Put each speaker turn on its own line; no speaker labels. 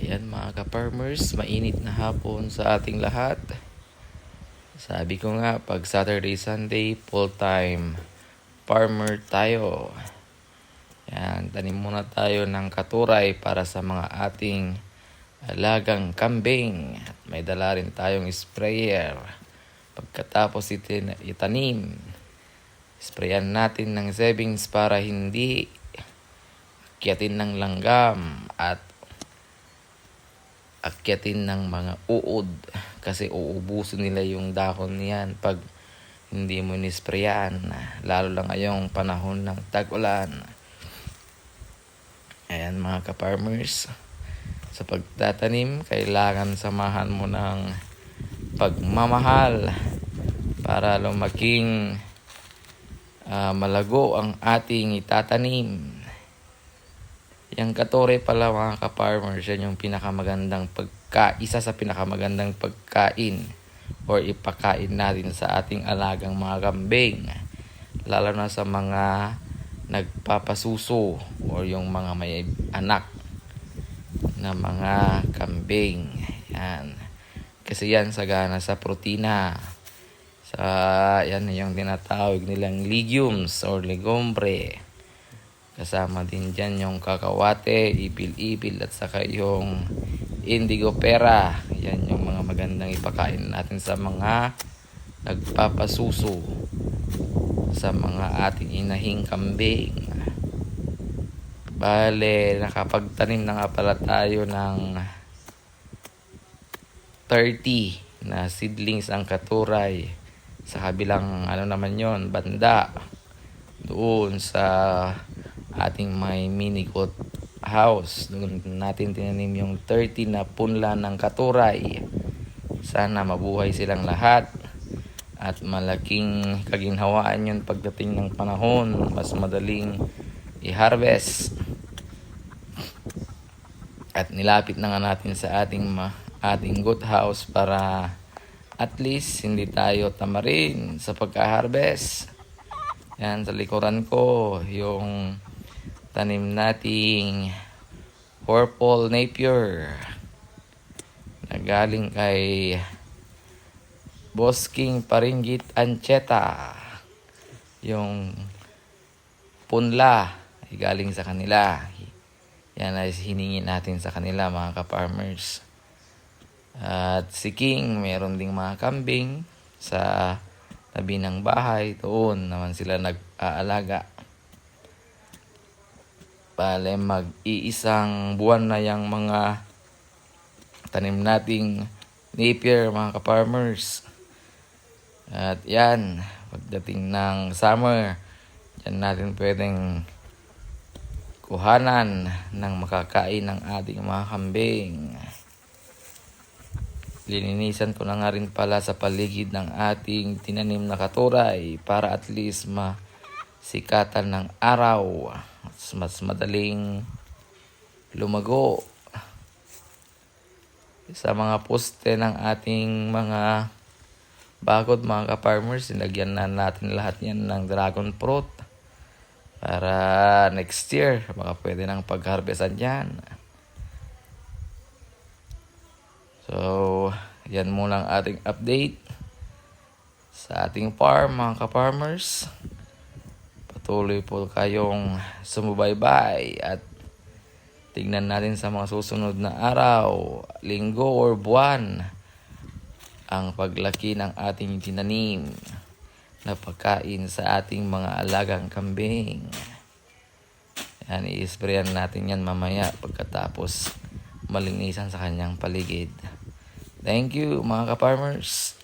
Ayan mga ka-farmers, mainit na hapon sa ating lahat. Sabi ko nga, pag Saturday, Sunday, full-time farmer tayo. Ayan, tanim muna tayo ng katuray para sa mga ating alagang kambing. At may dala rin tayong sprayer. Pagkatapos itanim, sprayan natin ng savings para hindi akyatin ng langgam at akyatin ng mga uod kasi uubusin nila yung dahon niyan pag hindi mo nisprayan, lalo lang ngayong panahon ng tag-ulan. Ayan mga ka-farmers, sa pagtatanim kailangan samahan mo ng pagmamahal para lumaking malago ang ating itatanim. Yung katore pala mga ka-farmers, yan yung isa sa pinakamagandang pagkain or ipakain natin sa ating alagang mga kambing. Lalo na sa mga nagpapasuso or yung mga may anak na mga kambing. Yan. Kasi yan sagana sa protina. Yan yung tinatawag nilang legumes or legumbre. Kasama din dyan yung kakawate, ipil-ipil at saka yung indigo pera. Yan yung mga magandang ipakain natin sa mga nagpapasuso, sa mga ating inahing kambing. Bale, nakapagtanim na nga pala tayo ng 30 na seedlings ang katuray. Sa kabilang naman yon, banda. Doon sa ating may mini goat house, doon natin tinanim yung 30 na punla ng katuray. Sana mabuhay silang lahat at malaking kaginhawaan yun pagdating ng panahon, mas madaling i-harvest. At nilapit na nga natin sa ating goat house para at least hindi tayo tamarin sa pagka-harvest. Yan, sa likuran ko yung tanim nating purple napier na galing kay Boss King Paringgit Ancheta. Yung punla ay galing sa kanila. Yan ay hiningi natin sa kanila mga ka-farmers. At si King, meron ding mga kambing sa tabi ng bahay. Doon naman sila nag-aalaga. Bale, mag-iisang buwan na yung mga tanim nating napier mga ka-farmers. At yan, pagdating ng summer, yan natin pwedeng kuhanan ng makakain ng ating mga kambing. Lininisan ko na nga rin pala sa paligid ng ating tinanim na katuray para at least masikatan ng araw. Mas madaling lumago. Sa mga poste ng ating mga bagod mga ka-farmers, sinagyan na natin lahat yan ng dragon fruit para next year baka pwede nang pag-harvestan yan. So yan muna ang ating update sa ating farm mga ka-farmers. Patuloy po kayong sumubaybay at tignan natin sa mga susunod na araw, linggo or buwan ang paglaki ng ating tinanim na pagkain sa ating mga alagang kambing. Yan, i-sprayan natin yan mamaya pagkatapos malinisan sa kanyang paligid. Thank you mga ka-farmers.